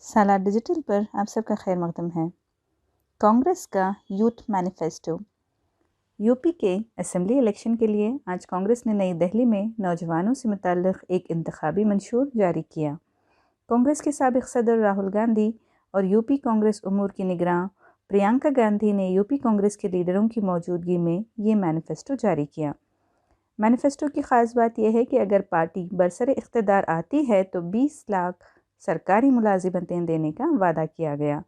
सालार digital पर आप सबका खैर मकदम है। कांग्रेस का यूथ मैनिफेस्टो। यूपी के असेंबली इलेक्शन के लिए आज कांग्रेस ने नई दिल्ली में नौजवानों से मुताल्लिक़ एक इंतखाबी मंशूर जारी किया। कांग्रेस के साबिक़ सदर राहुल गांधी और यूपी कांग्रेस उमूर की निगरां प्रियंका गांधी ने यूपी कांग्रेस के लीडरों की मौजूदगी में ये मैनिफेस्टो जारी किया। मैनिफेस्टो की ख़ास बात यह है कि अगर पार्टी बरसरे इख्तिदार आती है तो 20 लाख सरकारी मुलाजिमतें देने का वादा किया गया।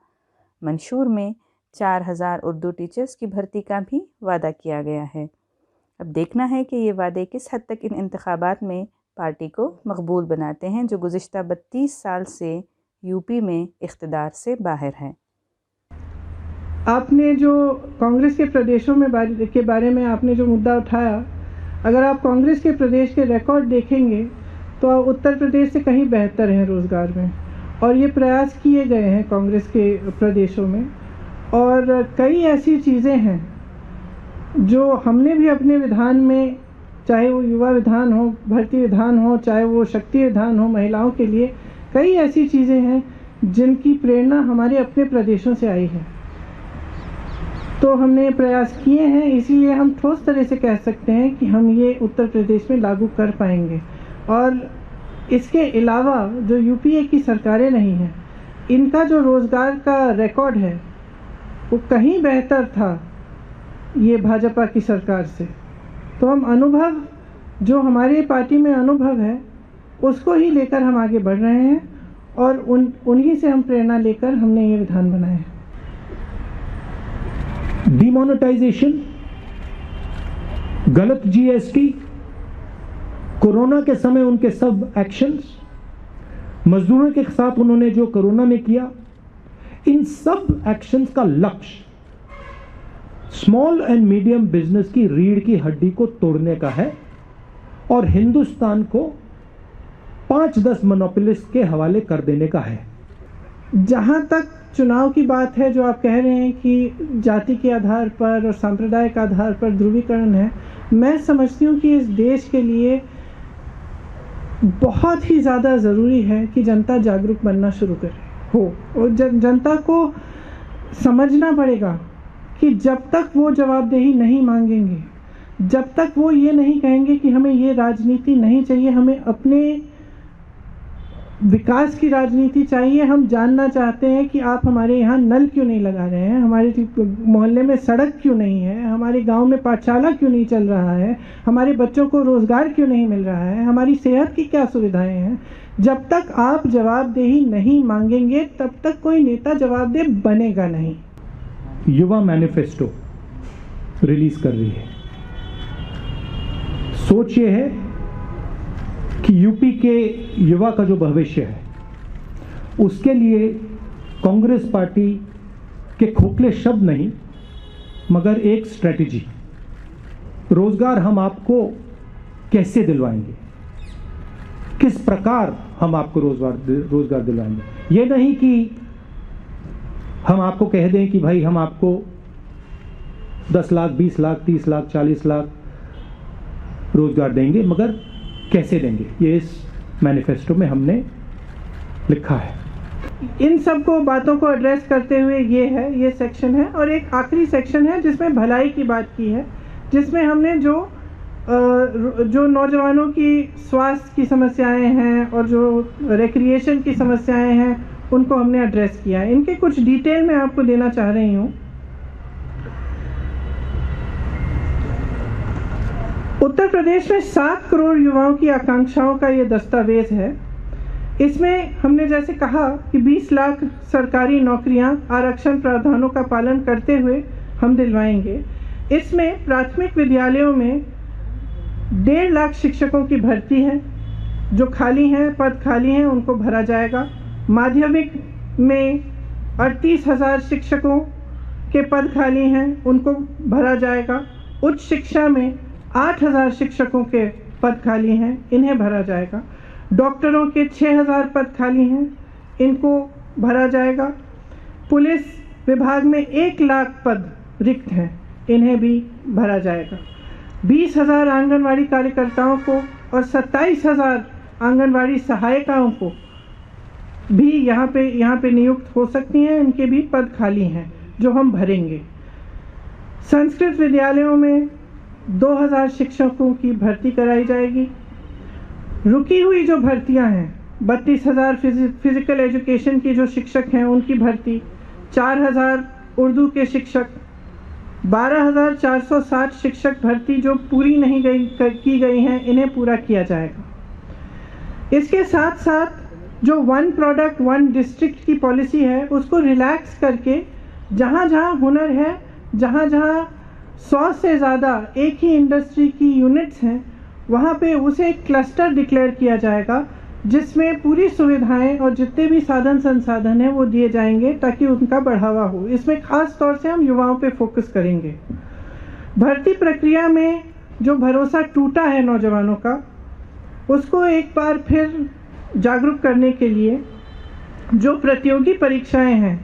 मंशूर में 4000 उर्दू टीचर्स की भर्ती का भी वादा किया गया है। अब देखना है कि ये वादे किस हद तक इन इंतखाबात में पार्टी को मकबूल बनाते हैं, जो गुज़िश्ता 32 साल से यूपी में इख्तिदार से बाहर है। आपने जो कांग्रेस के प्रदेशों में के बारे में आपने जो मुद्दा उठाया, अगर आप कांग्रेस के प्रदेश के रिकॉर्ड देखेंगे तो उत्तर प्रदेश से कहीं बेहतर है रोज़गार में, और ये प्रयास किए गए हैं कांग्रेस के प्रदेशों में। और कई ऐसी चीज़ें हैं जो हमने भी अपने विधान में, चाहे वो युवा विधान हो, भर्ती विधान हो, चाहे वो शक्ति विधान हो, महिलाओं के लिए कई ऐसी चीज़ें हैं जिनकी प्रेरणा हमारे अपने प्रदेशों से आई है। तो हमने प्रयास किए हैं, इसीलिए हम ठोस तरह से कह सकते हैं कि हम ये उत्तर प्रदेश में लागू कर पाएंगे। और इसके अलावा जो यूपीए की सरकारें नहीं हैं, इनका जो रोज़गार का रिकॉर्ड है वो कहीं बेहतर था ये भाजपा की सरकार से। तो हम अनुभव, जो हमारे पार्टी में अनुभव है, उसको ही लेकर हम आगे बढ़ रहे हैं और उन्हीं से हम प्रेरणा लेकर हमने ये विधान बनाए हैं। डिमोनेटाइजेशन, गलत जीएसटी, कोरोना के समय उनके सब एक्शंस, मजदूरों के साथ उन्होंने जो कोरोना में किया, इन सब एक्शंस का लक्ष्य स्मॉल एंड मीडियम बिजनेस की रीढ़ की हड्डी को तोड़ने का है और हिंदुस्तान को 5-10 मोनोपोलिस्ट के हवाले कर देने का है। जहां तक चुनाव की बात है, जो आप कह रहे हैं कि जाति के आधार पर और सांप्रदायिक आधार पर ध्रुवीकरण है, मैं समझती हूँ कि इस देश के लिए बहुत ही ज़्यादा ज़रूरी है कि जनता जागरूक बनना शुरू करे हो, और जनता को समझना पड़ेगा कि जब तक वो जवाबदेही नहीं मांगेंगे, जब तक वो ये नहीं कहेंगे कि हमें ये राजनीति नहीं चाहिए, हमें अपने विकास की राजनीति चाहिए, हम जानना चाहते हैं कि आप हमारे यहाँ नल क्यों नहीं लगा रहे हैं, हमारे मोहल्ले में सड़क क्यों नहीं है, हमारे गांव में पाठशाला क्यों नहीं चल रहा है, हमारे बच्चों को रोज़गार क्यों नहीं मिल रहा है, हमारी सेहत की क्या सुविधाएं हैं। जब तक आप जवाबदेही नहीं मांगेंगे तब तक कोई नेता जवाबदेह बनेगा नहीं। युवा मैनिफेस्टो रिलीज कर रही है। सोच ये है कि यूपी के युवा का जो भविष्य है उसके लिए कांग्रेस पार्टी के खोखले शब्द नहीं, मगर एक स्ट्रेटजी, रोजगार हम आपको कैसे दिलवाएंगे, किस प्रकार हम आपको रोजगार दिलवाएंगे। ये नहीं कि हम आपको कह दें कि भाई हम आपको 10 लाख, 20 लाख, 30 लाख, 40 लाख रोजगार देंगे, मगर कैसे देंगे, ये इस मैनिफेस्टो में हमने लिखा है। इन सब को बातों को एड्रेस करते हुए ये सेक्शन है, और एक आखिरी सेक्शन है जिसमें भलाई की बात की है, जिसमें हमने जो नौजवानों की स्वास्थ्य की समस्याएं हैं और जो रिक्रिएशन की समस्याएं हैं उनको हमने एड्रेस किया है। इनके कुछ डिटेल मैं आपको देना चाह रही हूँ। उत्तर प्रदेश में 7 करोड़ युवाओं की आकांक्षाओं का ये दस्तावेज है। इसमें हमने जैसे कहा कि 20 लाख सरकारी नौकरियां आरक्षण प्रावधानों का पालन करते हुए हम दिलवाएंगे। इसमें प्राथमिक विद्यालयों में 1.5 लाख शिक्षकों की भर्ती है, जो खाली हैं, पद खाली हैं, उनको भरा जाएगा। माध्यमिक में 38,000 शिक्षकों के पद खाली हैं, उनको भरा जाएगा। उच्च शिक्षा में 8,000 शिक्षकों के पद खाली हैं, इन्हें भरा जाएगा। डॉक्टरों के 6,000 पद खाली हैं, इनको भरा जाएगा। पुलिस विभाग में 1 लाख पद रिक्त हैं, इन्हें भी भरा जाएगा। 20,000 आंगनवाड़ी कार्यकर्ताओं को और 27,000 आंगनवाड़ी सहायिकाओं को भी यहाँ पे नियुक्त हो सकती हैं, इनके भी पद खाली हैं जो हम भरेंगे। संस्कृत विद्यालयों में 2000 शिक्षकों की भर्ती कराई जाएगी। रुकी हुई जो भर्तियां हैं, 32,000 फिजिकल एजुकेशन की जो शिक्षक हैं उनकी भर्ती, 4000 उर्दू के शिक्षक, 12,460 शिक्षक भर्ती जो पूरी नहीं की गई हैं, इन्हें पूरा किया जाएगा। इसके साथ साथ जो वन प्रोडक्ट वन डिस्ट्रिक्ट की पॉलिसी है उसको रिलैक्स करके जहाँ जहाँ हुनर है, जहाँ जहाँ 100 से ज़्यादा एक ही इंडस्ट्री की यूनिट्स हैं, वहाँ पे उसे एक क्लस्टर डिक्लेयर किया जाएगा जिसमें पूरी सुविधाएं और जितने भी साधन संसाधन हैं वो दिए जाएंगे ताकि उनका बढ़ावा हो। इसमें खास तौर से हम युवाओं पे फोकस करेंगे। भर्ती प्रक्रिया में जो भरोसा टूटा है नौजवानों का, उसको एक बार फिर जागरूक करने के लिए जो प्रतियोगी परीक्षाएं हैं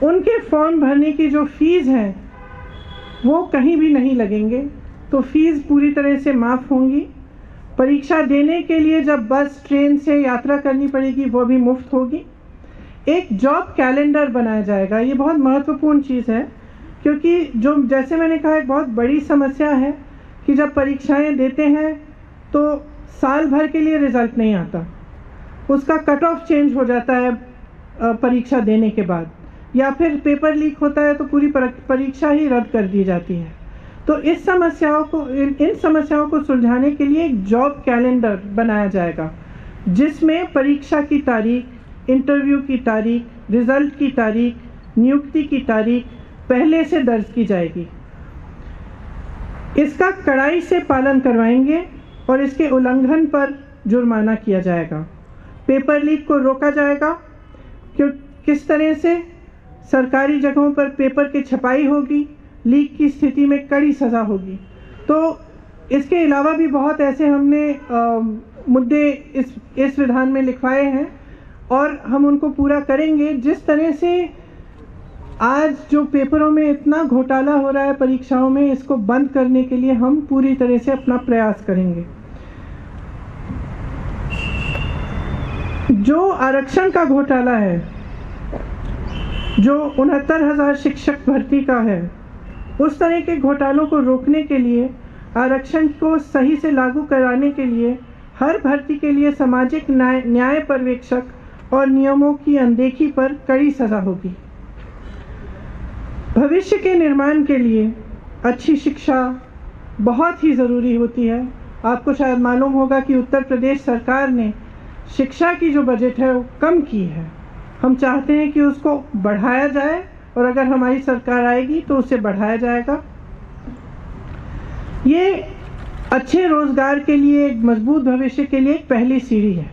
उनके फॉर्म भरने की जो फीस है वो कहीं भी नहीं लगेंगे, तो फीस पूरी तरह से माफ़ होंगी। परीक्षा देने के लिए जब बस ट्रेन से यात्रा करनी पड़ेगी वो भी मुफ्त होगी। एक जॉब कैलेंडर बनाया जाएगा, ये बहुत महत्वपूर्ण चीज़ है क्योंकि जो जैसे मैंने कहा एक बहुत बड़ी समस्या है कि जब परीक्षाएं देते हैं तो साल भर के लिए रिज़ल्ट नहीं आता, उसका कट ऑफ चेंज हो जाता है परीक्षा देने के बाद, या फिर पेपर लीक होता है तो पूरी परीक्षा ही रद्द कर दी जाती है। तो इन समस्याओं को सुलझाने के लिए एक जॉब कैलेंडर बनाया जाएगा जिसमें परीक्षा की तारीख, इंटरव्यू की तारीख, रिजल्ट की तारीख, नियुक्ति की तारीख पहले से दर्ज की जाएगी। इसका कड़ाई से पालन करवाएंगे और इसके उल्लंघन पर जुर्माना किया जाएगा। पेपर लीक को रोका जाएगा, किस तरह से सरकारी जगहों पर पेपर की छपाई होगी, लीक की स्थिति में कड़ी सज़ा होगी। तो इसके अलावा भी बहुत ऐसे हमने मुद्दे इस विधान में लिखवाए हैं और हम उनको पूरा करेंगे। जिस तरह से आज जो पेपरों में इतना घोटाला हो रहा है परीक्षाओं में, इसको बंद करने के लिए हम पूरी तरह से अपना प्रयास करेंगे। जो आरक्षण का घोटाला है, जो 69,000 शिक्षक भर्ती का है, उस तरह के घोटालों को रोकने के लिए, आरक्षण को सही से लागू कराने के लिए हर भर्ती के लिए सामाजिक न्याय पर्यवेक्षक और नियमों की अनदेखी पर कड़ी सज़ा होगी। भविष्य के निर्माण के लिए अच्छी शिक्षा बहुत ही ज़रूरी होती है। आपको शायद मालूम होगा कि उत्तर प्रदेश सरकार ने शिक्षा की जो बजट है वो कम की है। हम चाहते हैं कि उसको बढ़ाया जाए और अगर हमारी सरकार आएगी तो उसे बढ़ाया जाएगा। ये अच्छे रोजगार के लिए, एक मजबूत भविष्य के लिए एक पहली सीढ़ी है।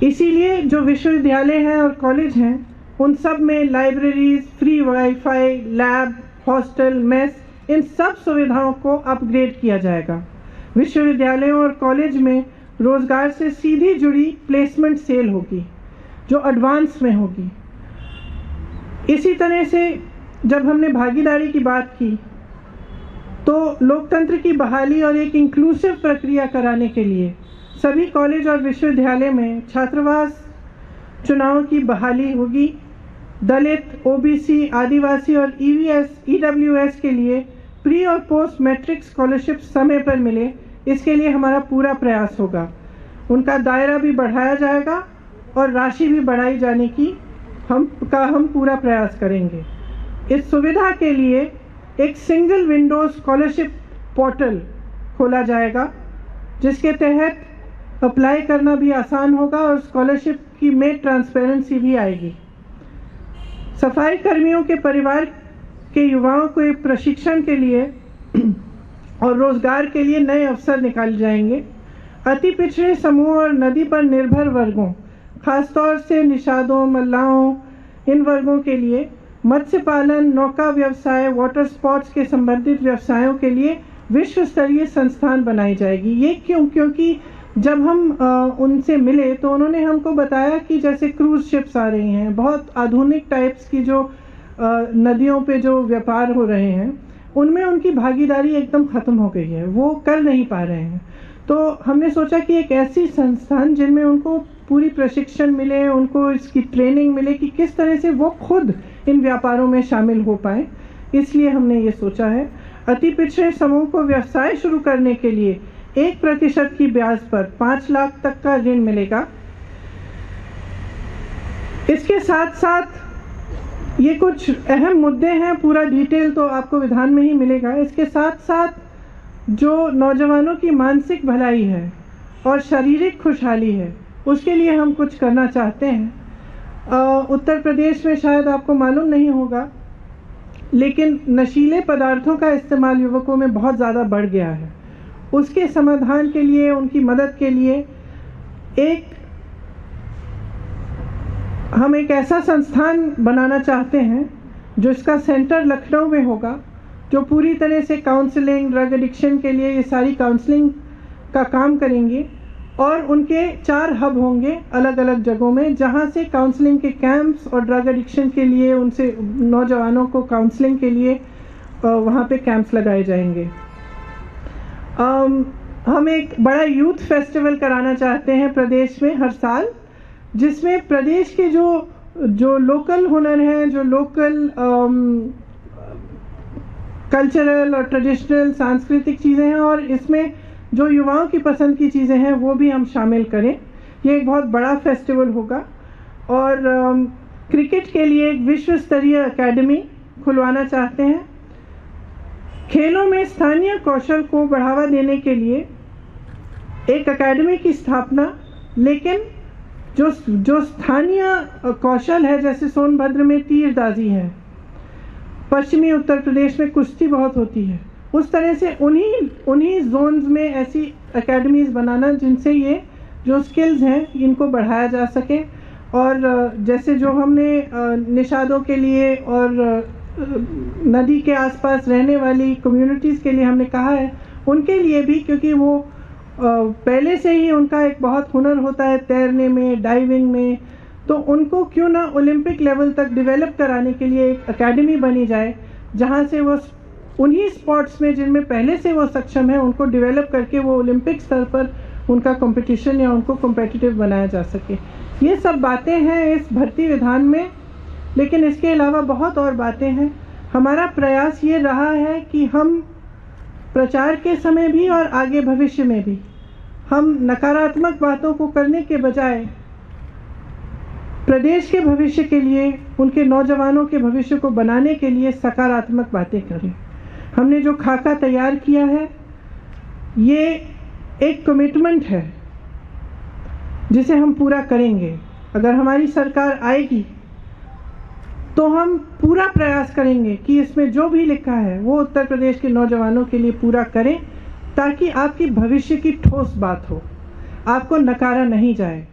इसीलिए जो विश्वविद्यालय हैं और कॉलेज हैं उन सब में libraries, free wifi, lab, hostel, mess, इन सब सुविधाओं को अपग्रेड किया जाएगा। विश्वविद्यालयों और कॉलेज में रोजगार से सीधी जुड़ी प्लेसमेंट सेल होगी जो एडवांस में होगी। इसी तरह से जब हमने भागीदारी की बात की तो लोकतंत्र की बहाली और एक इंक्लूसिव प्रक्रिया कराने के लिए सभी कॉलेज और विश्वविद्यालय में छात्रावास चुनाव की बहाली होगी। दलित, ओबीसी, आदिवासी और ईडब्ल्यूएस के लिए प्री और पोस्ट मैट्रिक स्कॉलरशिप समय पर मिले, इसके लिए हमारा पूरा प्रयास होगा। उनका दायरा भी बढ़ाया जाएगा और राशि भी बढ़ाई जाने की हम पूरा प्रयास करेंगे। इस सुविधा के लिए एक सिंगल विंडो स्कॉलरशिप पोर्टल खोला जाएगा जिसके तहत अप्लाई करना भी आसान होगा और स्कॉलरशिप की में ट्रांसपेरेंसी भी आएगी। सफाई कर्मियों के परिवार के युवाओं को एक प्रशिक्षण के लिए और रोजगार के लिए नए अवसर निकाले जाएंगे। अति पिछड़े समूह और नदी पर निर्भर वर्गों, खासतौर से निषादों, मल्लाहों, इन वर्गों के लिए मत्स्य पालन, नौका व्यवसाय, वाटर स्पोर्ट्स के संबंधित व्यवसायों के लिए विश्व स्तरीय संस्थान बनाई जाएगी। ये क्योंकि जब हम उनसे मिले तो उन्होंने हमको बताया कि जैसे क्रूज शिप्स आ रही हैं, बहुत आधुनिक टाइप्स की जो नदियों पे जो व्यापार हो रहे हैं, उनमें उनकी भागीदारी एकदम ख़त्म हो गई है, वो कर नहीं पा रहे हैं। तो हमने सोचा कि एक ऐसी संस्थान जिनमें उनको पूरी प्रशिक्षण मिले, उनको इसकी ट्रेनिंग मिले कि किस तरह से वो खुद इन व्यापारों में शामिल हो पाए। इसलिए हमने ये सोचा है अति पिछड़े समूह को व्यवसाय शुरू करने के लिए 1% की ब्याज पर 5 लाख तक का ऋण मिलेगा। इसके साथ साथ ये कुछ अहम मुद्दे हैं, पूरा डिटेल तो आपको विधान में ही मिलेगा। इसके साथ साथ जो नौजवानों की मानसिक भलाई है और शारीरिक खुशहाली है, उसके लिए हम कुछ करना चाहते हैं। उत्तर प्रदेश में शायद आपको मालूम नहीं होगा, लेकिन नशीले पदार्थों का इस्तेमाल युवकों में बहुत ज़्यादा बढ़ गया है। उसके समाधान के लिए, उनकी मदद के लिए हम एक ऐसा संस्थान बनाना चाहते हैं जो इसका सेंटर लखनऊ में होगा, जो पूरी तरह से काउंसलिंग, ड्रग एडिक्शन के लिए ये सारी काउंसलिंग का काम करेंगे। और उनके 4 हब होंगे अलग अलग जगहों में, जहाँ से काउंसलिंग के कैंप्स और ड्रग एडिक्शन के लिए उनसे नौजवानों को काउंसलिंग के लिए वहाँ पे कैंप्स लगाए जाएंगे। हम एक बड़ा यूथ फेस्टिवल कराना चाहते हैं प्रदेश में हर साल, जिसमें प्रदेश के जो लोकल हुनर हैं, जो लोकल कल्चरल और ट्रेडिशनल सांस्कृतिक चीज़ें हैं, और इसमें जो युवाओं की पसंद की चीज़ें हैं वो भी हम शामिल करें। ये एक बहुत बड़ा फेस्टिवल होगा। और क्रिकेट के लिए एक विश्व स्तरीय एकेडमी खुलवाना चाहते हैं। खेलों में स्थानीय कौशल को बढ़ावा देने के लिए एक एकेडमी की स्थापना, लेकिन जो स्थानीय कौशल है, जैसे सोनभद्र में तीरंदाजी है, पश्चिमी उत्तर प्रदेश में कुश्ती बहुत होती है, उस तरह से उन्हीं जोन्स में ऐसी एकेडमीज़ बनाना जिनसे ये जो स्किल्स हैं इनको बढ़ाया जा सके। और जैसे जो हमने निषादों के लिए और नदी के आसपास रहने वाली कम्युनिटीज़ के लिए हमने कहा है, उनके लिए भी, क्योंकि वो पहले से ही उनका एक बहुत हुनर होता है तैरने में, डाइविंग में, तो उनको क्यों ना ओलंपिक लेवल तक डेवलप कराने के लिए एक एकेडमी बनी जाए, जहाँ से वो उन्हीं स्पोर्ट्स में जिनमें पहले से वो सक्षम है उनको डेवलप करके वो ओलंपिक स्तर पर उनका कंपटीशन या उनको कॉम्पिटिटिव बनाया जा सके। ये सब बातें हैं इस भर्ती विधान में, लेकिन इसके अलावा बहुत और बातें हैं। हमारा प्रयास ये रहा है कि हम प्रचार के समय भी और आगे भविष्य में भी हम नकारात्मक बातों को करने के बजाय प्रदेश के भविष्य के लिए, उनके नौजवानों के भविष्य को बनाने के लिए सकारात्मक बातें करें। हमने जो खाका तैयार किया है ये एक कमिटमेंट है जिसे हम पूरा करेंगे। अगर हमारी सरकार आएगी तो हम पूरा प्रयास करेंगे कि इसमें जो भी लिखा है वो उत्तर प्रदेश के नौजवानों के लिए पूरा करें, ताकि आपकी भविष्य की ठोस बात हो, आपको नकारा नहीं जाए।